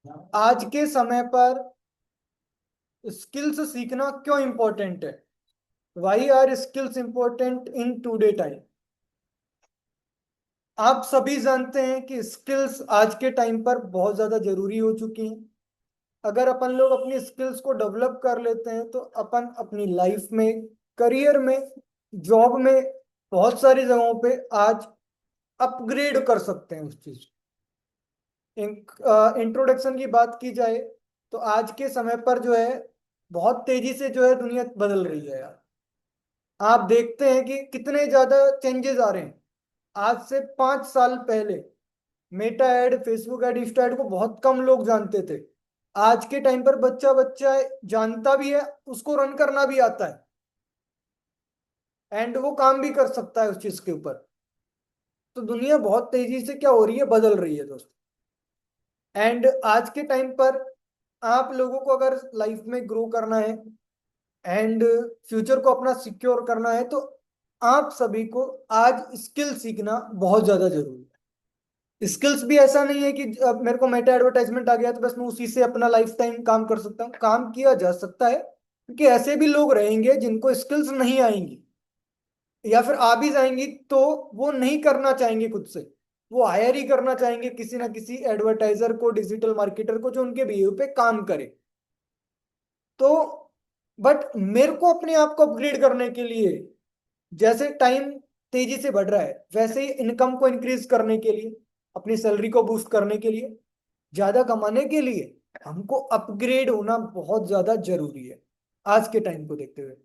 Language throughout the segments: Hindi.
आज के समय पर स्किल्स सीखना क्यों इंपॉर्टेंट है? Why are skills important in today time? आप सभी जानते हैं कि स्किल्स आज के टाइम पर बहुत ज्यादा जरूरी हो चुकी हैं। अगर अपन लोग अपनी स्किल्स को डेवलप कर लेते हैं तो अपन अपनी लाइफ में, करियर में, जॉब में, बहुत सारी जगहों पे आज अपग्रेड कर सकते हैं उस चीज। इंट्रोडक्शन की बात की जाए तो आज के समय पर जो है बहुत तेजी से जो है दुनिया बदल रही है यार। आप देखते हैं कि कितने ज्यादा चेंजेस आ रहे हैं। आज से 5 साल पहले Meta ad, Facebook ad, Insta add को बहुत कम लोग जानते थे। आज के टाइम पर बच्चा बच्चा जानता भी है, उसको रन करना भी आता है एंड वो काम भी कर सकता है उस चीज के ऊपर। तो दुनिया बहुत तेजी से क्या हो रही है, बदल रही है दोस्त। एंड आज के टाइम पर आप लोगों को अगर लाइफ में ग्रो करना है एंड फ्यूचर को अपना सिक्योर करना है तो आप सभी को आज स्किल सीखना बहुत ज्यादा जरूरी है। स्किल्स भी ऐसा नहीं है कि अब मेरे को मेटा एडवर्टाइजमेंट आ गया तो बस मैं उसी से अपना लाइफ टाइम काम कर सकता हूँ। काम किया जा सकता है क्योंकि ऐसे भी लोग रहेंगे जिनको स्किल्स नहीं आएंगी या फिर आ भी जाएंगी तो वो नहीं करना चाहेंगे खुद से। वो हायर ही करना चाहेंगे किसी ना किसी एडवर्टाइजर को, डिजिटल मार्केटर को, जो उनके बिहेव पे काम करे। तो बट मेरे को अपने आप को अपग्रेड करने के लिए, जैसे टाइम तेजी से बढ़ रहा है वैसे ही इनकम को इंक्रीज करने के लिए, अपनी सैलरी को बूस्ट करने के लिए, ज्यादा कमाने के लिए हमको अपग्रेड होना बहुत ज्यादा जरूरी है आज के टाइम को देखते हुए।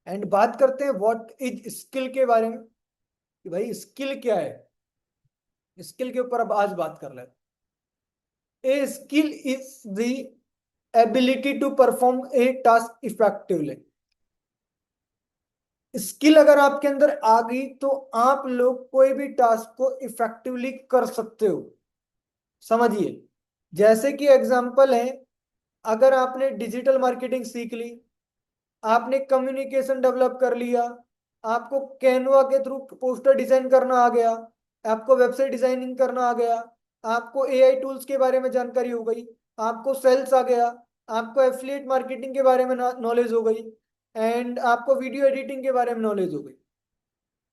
एंड बात करते हैं व्हाट इज स्किल के बारे में कि भाई स्किल क्या है। स्किल के ऊपर अब आज बात कर लेते हैं। A skill is the ability to perform a task effectively. Skill अगर आपके अंदर आ गई तो आप लोग कोई भी टास्क को इफेक्टिवली कर सकते हो। समझिए, जैसे कि एग्जांपल है, अगर आपने डिजिटल मार्केटिंग सीख ली, आपने कम्युनिकेशन डेवलप कर लिया, आपको कैनवा के थ्रू पोस्टर डिजाइन करना आ गया, आपको वेबसाइट डिजाइनिंग करना आ गया, आपको एआई टूल्स के बारे में जानकारी हो गई, आपको सेल्स आ गया, आपको एफिलिएट मार्केटिंग के बारे में नॉलेज हो गई एंड आपको वीडियो एडिटिंग के बारे में नॉलेज हो गई।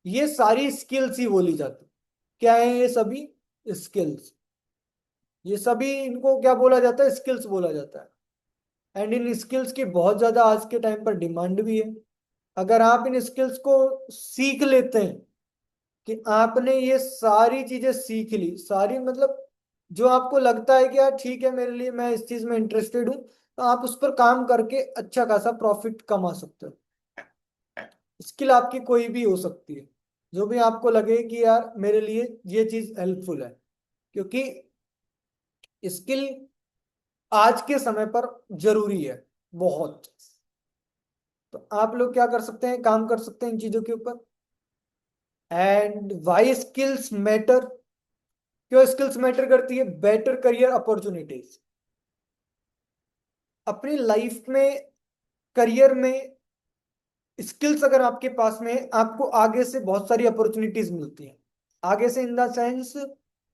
ये सारी स्किल्स ही बोली जाती। क्या है ये सभी? स्किल्स। ये सभी इनको क्या बोला जाता है? स्किल्स बोला जाता है। एंड इन स्किल्स की बहुत ज्यादा आज के टाइम पर डिमांड भी है। अगर आप इन स्किल्स को सीख लेते हैं कि आपने ये सारी चीजें सीख ली, सारी मतलब जो आपको लगता है कि यार ठीक है मेरे लिए, मैं इस चीज में इंटरेस्टेड हूँ, तो आप उस पर काम करके अच्छा खासा प्रॉफिट कमा सकते हो। स्किल आपकी कोई भी हो सकती है, जो भी आपको लगे कि यार मेरे लिए ये चीज हेल्पफुल है। क्योंकि स्किल आज के समय पर जरूरी है बहुत। तो आप लोग क्या कर सकते हैं, काम कर सकते हैं इन चीजों के ऊपर। And why skills matter? क्यों स्किल्स मैटर करती है? Better career opportunities. अपनी लाइफ में, करियर में स्किल्स अगर आपके पास में है, आपको आगे से बहुत सारी अपॉर्चुनिटीज मिलती हैं। आगे से इन द सेंस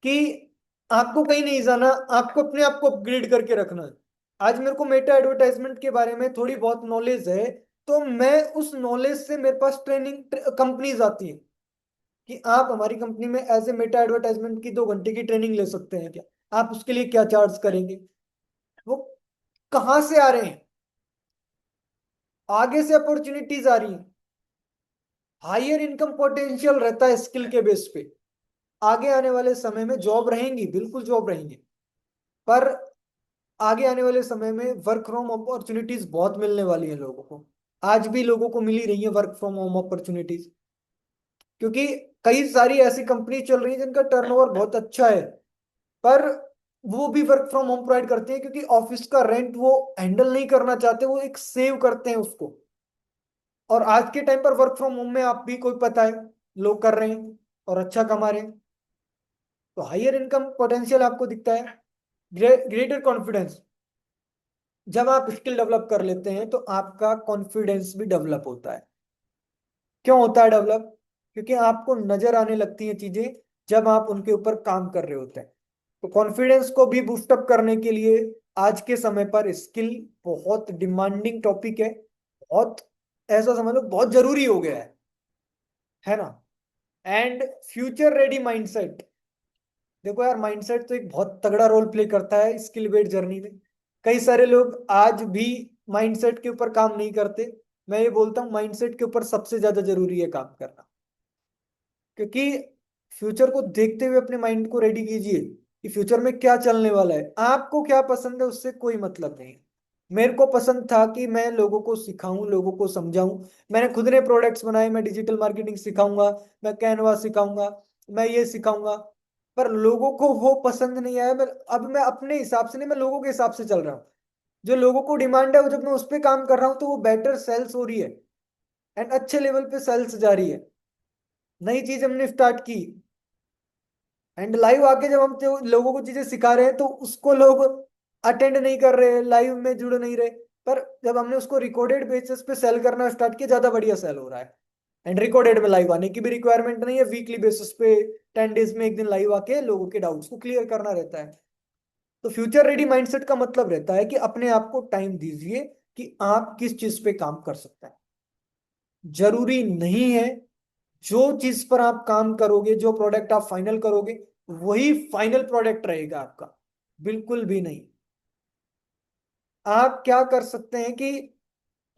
कि आपको कहीं नहीं जाना, आपको अपने आप को अपग्रेड करके रखना है। आज मेरे को मेटा एडवर्टाइजमेंट के बारे में थोड़ी बहुत नॉलेज है, तो मैं उस नॉलेज से, मेरे पास ट्रेनिंग कंपनीज आती हैं कि आप हमारी कंपनी में एज ए मेटा एडवर्टाइजमेंट की 2 घंटे की ट्रेनिंग ले सकते हैं क्या? आप उसके लिए क्या चार्ज करेंगे? वो कहाँ से आ रहे हैं? आगे से अपॉर्चुनिटीज आ रही हैं। हायर इनकम पोटेंशियल रहता है स्किल के बेस पे। आगे आने वाले समय में जॉब रहेंगी, बिल्कुल जॉब रहेंगी, पर आगे आने वाले समय में वर्क फ्रॉम अपॉर्चुनिटीज बहुत मिलने वाली है लोगों को। आज भी लोगों को मिल ही रही है वर्क फ्रॉम होम अपॉर्चुनिटीज, क्योंकि कई सारी ऐसी कंपनी चल रही है जिनका टर्नओवर बहुत अच्छा है, पर वो भी वर्क फ्रॉम होम प्रोवाइड करते हैं क्योंकि ऑफिस का रेंट वो हैंडल नहीं करना चाहते, वो एक सेव करते हैं उसको। और आज के टाइम पर वर्क फ्रॉम होम में आप भी, कोई पता है, लोग कर रहे हैं और अच्छा कमा रहे हैं। तो हायर इनकम पोटेंशियल आपको दिखता है। Greater confidence. जब आप स्किल डेवलप कर लेते हैं तो आपका कॉन्फिडेंस भी डेवलप होता है। क्यों होता है डेवलप? क्योंकि आपको नजर आने लगती हैं चीजें जब आप उनके ऊपर काम कर रहे होते हैं। तो कॉन्फिडेंस को भी बूस्टअप करने के लिए आज के समय पर स्किल बहुत डिमांडिंग टॉपिक है, बहुत, ऐसा समझ लो बहुत जरूरी हो गया है ना। एंड फ्यूचर रेडी माइंडसेट, देखो यार माइंडसेट तो एक बहुत तगड़ा रोल प्ले करता है स्किल बेस्ड जर्नी में। कई सारे लोग आज भी माइंडसेट के ऊपर काम नहीं करते। मैं ये बोलता हूँ माइंडसेट के ऊपर सबसे ज्यादा जरूरी है काम करना, क्योंकि फ्यूचर को देखते हुए अपने माइंड को रेडी कीजिए कि फ्यूचर में क्या चलने वाला है। आपको क्या पसंद है उससे कोई मतलब नहीं है। मेरे को पसंद था कि मैं लोगों को सिखाऊं, लोगों को समझाऊं। मैंने खुद ने प्रोडक्ट्स बनाए, मैं डिजिटल मार्केटिंग सिखाऊंगा, मैं कैनवा सिखाऊंगा, मैं ये सिखाऊंगा। पर लोगों को वो पसंद नहीं आया। मैं अपने हिसाब से नहीं, मैं लोगों के हिसाब से चल रहा हूँ। जो लोगों को डिमांड है वो, जब मैं उस पर काम कर रहा हूँ तो वो बेटर सेल्स हो रही है एंड अच्छे लेवल पे सेल्स जा रही है। नई चीज हमने स्टार्ट की एंड लाइव आके जब हम तो लोगों को चीजें सिखा रहे हैं तो उसको लोग अटेंड नहीं कर रहे, लाइव में जुड़ नहीं रहे। पर जब हमने उसको रिकॉर्डेड बेसिस पे सेल करना स्टार्ट किया, ज्यादा बढ़िया सेल हो रहा है। एंड रिकॉर्डेड में लाइव आने की भी रिक्वायरमेंट नहीं है, वीकली बेसिस पे 10 डेज में एक दिन लाइव आके लोगों के डाउट्स को क्लियर करना रहता है। तो फ्यूचर रेडी माइंडसेट का मतलब रहता है कि अपने आप को टाइम दीजिए कि आप किस चीज पे काम कर सकते हैं। जरूरी नहीं है जो चीज पर आप काम करोगे, जो प्रोडक्ट आप फाइनल करोगे, वही फाइनल प्रोडक्ट रहेगा आपका। बिल्कुल भी नहीं। आप क्या कर सकते हैं कि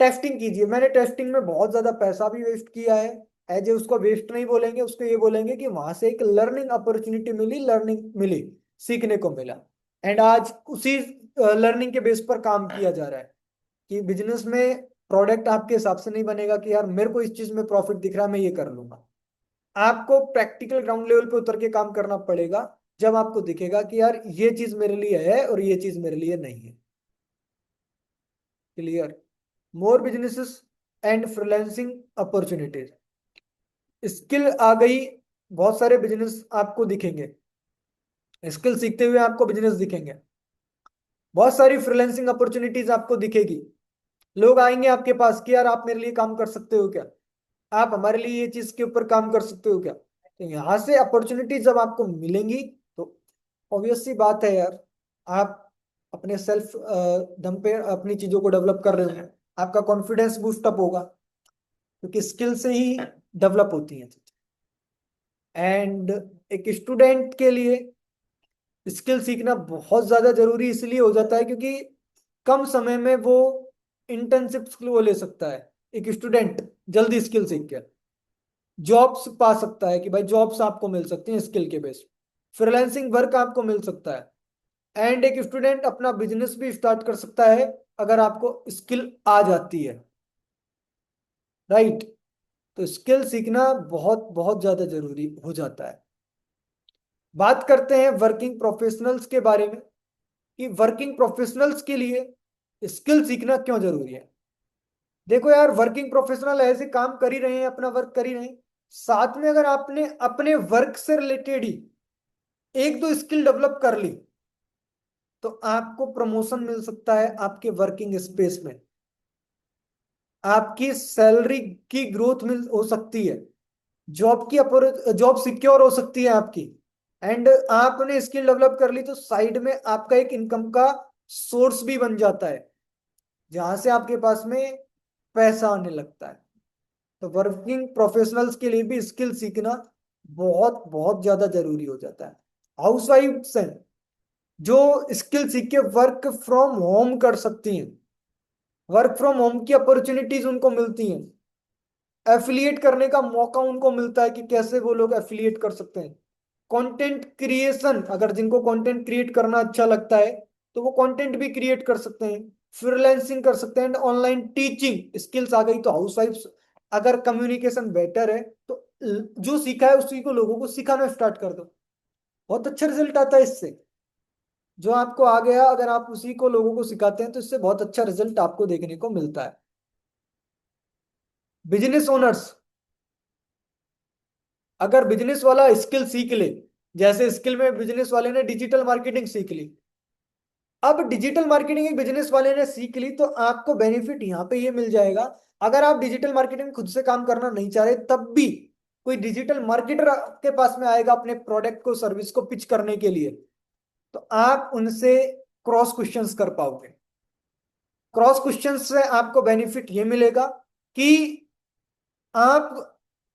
टेस्टिंग कीजिए। मैंने टेस्टिंग में बहुत ज्यादा पैसा भी वेस्ट किया है। एज ए उसको वेस्ट नहीं बोलेंगे, उसको ये बोलेंगे कि वहां से एक लर्निंग अपॉर्चुनिटी मिली, लर्निंग मिली, सीखने को मिला। एंड आज उसी लर्निंग के बेस पर काम किया जा रहा है कि बिजनेस में प्रोडक्ट आपके हिसाब से नहीं बनेगा कि यार मेरे को इस चीज में प्रॉफिट दिख रहा है, मैं ये कर लूंगा। आपको प्रैक्टिकल ग्राउंड लेवल पे उतर के काम करना पड़ेगा, जब आपको दिखेगा कि यार ये चीज मेरे लिए है और ये चीज मेरे लिए नहीं है। Clear. More businesses and freelancing opportunities, skill आ गई, बहुत सारे बिजनेस आपको दिखेंगे। स्किल सीखते हुए आपको बिजनेस दिखेंगे, बहुत सारी फ्रीलांसिंग अपॉर्चुनिटीज आपको दिखेगी। लोग आएंगे आपके पास कि यार आप मेरे लिए काम कर सकते हो क्या, आप हमारे लिए ये चीज के ऊपर काम कर सकते हो क्या। तो यहाँ से अपॉर्चुनिटीज जब आपको मिलेंगी तो ऑब्वियस सी बात है यार, आप अपने सेल्फ दम पे अपनी चीजों को डेवलप कर रहे हो, आपका कॉन्फिडेंस बूस्ट अप होगा, क्योंकि स्किल से ही डेवलप होती है। एंड एक स्टूडेंट के लिए स्किल सीखना बहुत ज्यादा जरूरी इसलिए हो जाता है क्योंकि कम समय में वो इंटर्नशिप वो ले सकता है। एक स्टूडेंट जल्दी स्किल सीख के जॉब्स पा सकता है कि भाई जॉब्स आपको मिल सकती हैं स्किल के बेस, फ्रीलांसिंग वर्क आपको मिल सकता है। एंड एक स्टूडेंट अपना बिजनेस भी स्टार्ट कर सकता है अगर आपको स्किल आ जाती है। राइट। तो स्किल सीखना बहुत बहुत ज्यादा जरूरी हो जाता है। बात करते हैं वर्किंग प्रोफेशनल्स के बारे में कि वर्किंग प्रोफेशनल्स के लिए स्किल सीखना क्यों जरूरी है। देखो यार, वर्किंग प्रोफेशनल ऐसे काम कर ही रहे हैं, अपना वर्क कर ही रहे हैं, साथ में अगर आपने अपने वर्क से रिलेटेड ही एक दो स्किल डेवलप कर ली तो आपको प्रमोशन मिल सकता है आपके वर्किंग स्पेस में, आपकी सैलरी की ग्रोथ मिल हो सकती है, जॉब सिक्योर हो सकती है आपकी। एंड आपने स्किल डेवलप कर ली तो साइड में आपका एक इनकम का सोर्स भी बन जाता है, जहां से आपके पास में पैसा आने लगता है। तो वर्किंग प्रोफेशनल्स के लिए भी स्किल सीखना बहुत बहुत ज्यादा जरूरी हो जाता है। हाउसवाइफ्स हैं जो स्किल सीख के वर्क फ्रॉम होम कर सकती हैं, वर्क फ्रॉम होम की अपॉर्चुनिटीज उनको मिलती हैं, एफिलिएट करने का मौका उनको मिलता है कि कैसे वो लोग एफिलिएट कर सकते हैं। कंटेंट क्रिएशन, अगर जिनको कंटेंट क्रिएट करना अच्छा लगता है तो वो कंटेंट भी क्रिएट कर सकते हैं, फ्रीलांसिंग कर सकते हैं। ऑनलाइन टीचिंग स्किल्स आ गई तो हाउसवाइफ्स, अगर कम्युनिकेशन बेटर है तो जो सीखा है उसी को लोगों को सिखाना स्टार्ट कर दो, बहुत अच्छा रिजल्ट आता है इससे। जो आपको आ गया अगर आप उसी को लोगों को सिखाते हैं तो इससे बहुत अच्छा रिजल्ट आपको देखने को मिलता है। बिजनेस ओनर्स, अगर बिजनेस वाला स्किल सीख ले, जैसे स्किल में बिजनेस वाले ने डिजिटल मार्केटिंग सीख ली, अब डिजिटल मार्केटिंग एक बिजनेस वाले ने सीख ली तो आपको बेनिफिट यहाँ पे ये मिल जाएगा। अगर आप डिजिटल मार्केटिंग खुद से काम करना नहीं चाह रहे तब भी कोई डिजिटल मार्केटर के पास में आएगा अपने प्रोडक्ट को, सर्विस को पिच करने के लिए, तो आप उनसे क्रॉस क्वेश्चंस कर पाओगे। क्रॉस क्वेश्चंस से आपको बेनिफिट ये मिलेगा कि आप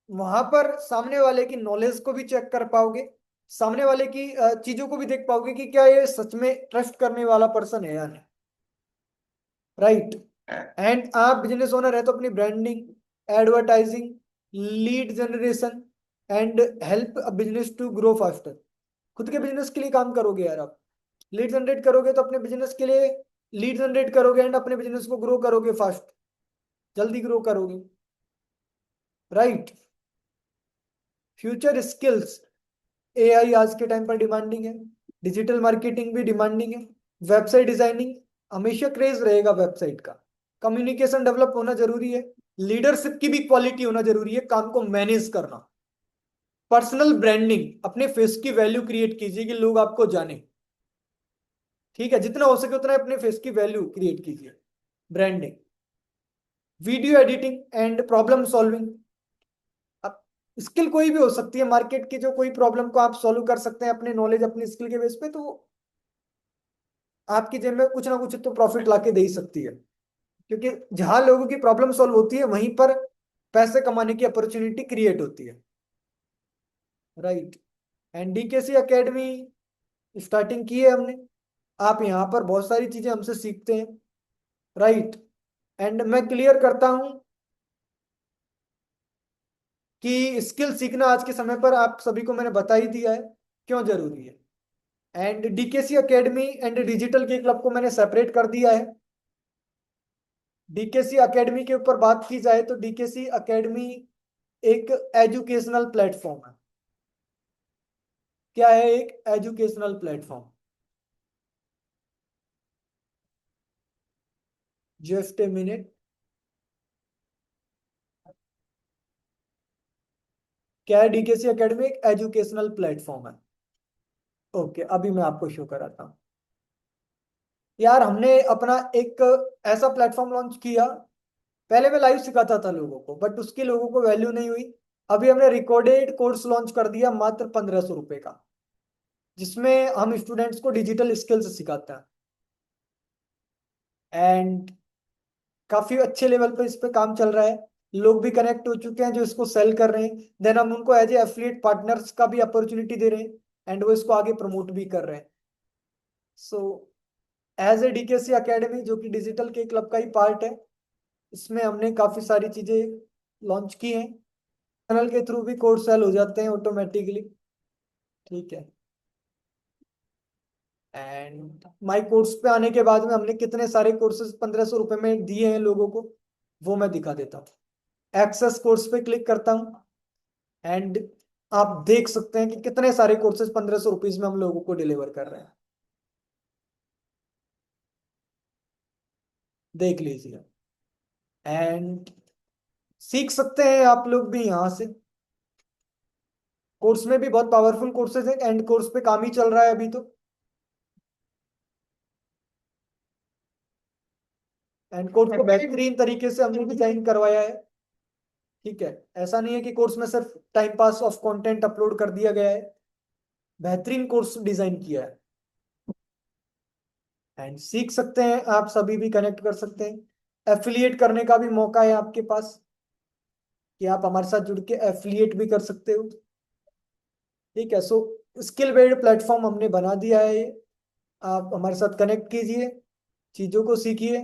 वहां पर सामने वाले की नॉलेज को भी चेक कर पाओगे, सामने वाले की चीजों को भी देख पाओगे कि क्या ये सच में ट्रस्ट करने वाला पर्सन है या नहीं। राइट। एंड आप बिजनेस ओनर है तो अपनी branding, advertising, lead generation and help a business to grow faster. खुद के बिजनेस के लिए काम करोगे यार आप, लीड जनरेट करोगे तो अपने बिजनेस के लिए लीड जनरेट करोगे एंड अपने बिजनेस को ग्रो करोगे फास्ट, जल्दी ग्रो करोगे। राइट। फ्यूचर स्किल्स, एआई आज के टाइम पर डिमांडिंग है, डिजिटल मार्केटिंग भी डिमांडिंग है, वेबसाइट डिजाइनिंग हमेशा क्रेज रहेगा वेबसाइट का, कम्युनिकेशन डेवलप होना जरूरी है, लीडरशिप की भी क्वालिटी होना जरूरी है, काम को मैनेज करना, पर्सनल ब्रांडिंग, अपने फेस की वैल्यू क्रिएट कीजिए कि लोग आपको जाने। ठीक है, जितना हो सके उतना अपने फेस की वैल्यू क्रिएट कीजिए, branding, video editing and problem solving. अब स्किल कोई भी हो सकती है, मार्केट की जो कोई प्रॉब्लम को आप सॉल्व कर सकते हैं अपने नॉलेज अपनी स्किल के बेस पे, तो आपकी जेब में कुछ ना कुछ तो प्रॉफिट लाके दे ही सकती है, क्योंकि जहां लोगों की प्रॉब्लम सॉल्व होती है वहीं पर पैसे कमाने की अपॉर्चुनिटी क्रिएट होती है। Right. And DKC academy starting की है हमने, आप यहाँ पर बहुत सारी चीजें हमसे सीखते हैं। राइट। एंड मैं क्लियर करता हूं कि स्किल सीखना आज के समय पर आप सभी को मैंने बता ही दिया है क्यों जरूरी है। And DKC academy and digital के क्लब को मैंने सेपरेट कर दिया है। डीकेसी एकेडमी के ऊपर बात की जाए तो डीकेसी एकेडमी एक एजुकेशनल प्लेटफॉर्म है। क्या है? एक educational platform. Just a minute. क्या है? डीकेसी एकेडमी एक एजुकेशनल प्लेटफॉर्म है। ओके, अभी मैं आपको शो कराता हूँ। यार हमने अपना एक ऐसा प्लेटफॉर्म लॉन्च किया, पहले मैं लाइव सिखाता था लोगों को बट उसकी लोगों को वैल्यू नहीं हुई। अभी हमने रिकॉर्डेड कोर्स लॉन्च कर दिया मात्र 1500 रुपए का, जिसमें हम स्टूडेंट्स को डिजिटल स्किल्स सिखाते हैं एंड काफी अच्छे लेवल पे इस पे काम चल रहा है। लोग भी कनेक्ट हो चुके हैं जो इसको सेल कर रहे हैं, देन हम उनको एज ए एफिलिएट पार्टनर्स का भी अपॉर्चुनिटी दे रहे हैं एंड वो इसको आगे प्रमोट भी कर रहे हैं। So as a DKC academy जो कि डिजिटल के क्लब का ही पार्ट है, इसमें हमने काफी सारी चीजें लॉन्च की हैं। चैनल के थ्रू भी कोर्स सेल हो जाते हैं ऑटोमेटिकली। ठीक है। एंड माई कोर्स पे आने के बाद में हमने कितने सारे कोर्सेज 1500 रुपए में दिए हैं लोगों को, वो मैं दिखा देता हूँ। एक्सेस कोर्स पे क्लिक करता हूँ एंड आप देख सकते हैं कि कितने सारे कोर्सेज 1500 रुपीज में हम लोगों को डिलीवर कर रहे हैं। देख लीजिए एंड सीख सकते हैं आप लोग भी यहाँ से। कोर्स में भी बहुत पावरफुल कोर्सेज हैं एंड कोर्स पे काम ही चल रहा है अभी तो। एंड कोर्स को बेहतरीन तरीके से हमने डिजाइन करवाया है। ठीक है, ऐसा नहीं है कि कोर्स में सिर्फ time pass of content upload कर दिया गया है, बेहतरीन कोर्स डिजाइन किया है एंड सीख सकते हैं आप सभी भी कनेक्ट कर सकते हैं। एफिलिएट करने का भी मौका है आपके पास कि आप हमारे साथ जुड़ के एफिलिएट भी कर सकते हो। ठीक है, सो स्किल बेस्ड प्लेटफॉर्म हमने बना दिया है ये, आप हमारे साथ कनेक्ट कीजिए, चीज़ों को सीखिए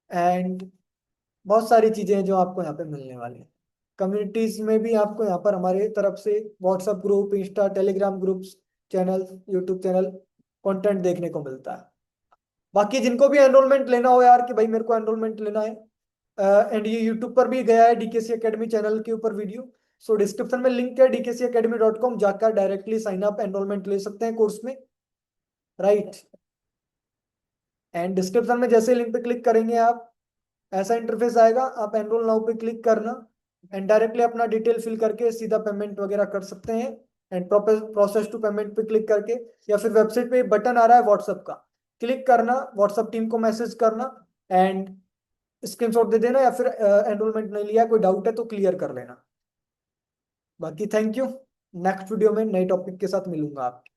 एंड बहुत सारी चीज़ें हैं जो आपको यहाँ पे मिलने वाली हैं। कम्युनिटीज में भी आपको यहाँ पर हमारे तरफ से WhatsApp group, Insta, Telegram groups, channel, YouTube channel, content देखने को मिलता है। बाकी जिनको भी एनरोलमेंट लेना हो यार कि भाई मेरे को एनरोलमेंट लेना है, एंड ये यूट्यूब पर भी गया है डीकेसी एकेडमी चैनल के ऊपर वीडियो, सो डिस्क्रिप्शन में लिंक है dkcacademy.com, जाकर डायरेक्टली साइन अप एनरोलमेंट ले सकते हैं कोर्स में। राइट। एंड डिस्क्रिप्शन में जैसे लिंक पे क्लिक करेंगे आप, ऐसा इंटरफेस आएगा, आप एनरोल नाउ पे क्लिक करना एंड डायरेक्टली अपना डिटेल फिल करके सीधा पेमेंट वगैरह कर सकते हैं एंड प्रोसेस टू पेमेंट पे क्लिक करके, या फिर वेबसाइट पे बटन आ रहा है व्हाट्सएप का, क्लिक करना, व्हाट्सएप टीम को मैसेज करना एंड स्क्रीनशॉट दे देना, या फिर एनरोलमेंट नहीं लिया कोई डाउट है तो क्लियर कर लेना। बाकी थैंक यू, नेक्स्ट वीडियो में नए टॉपिक के साथ मिलूंगा आपके।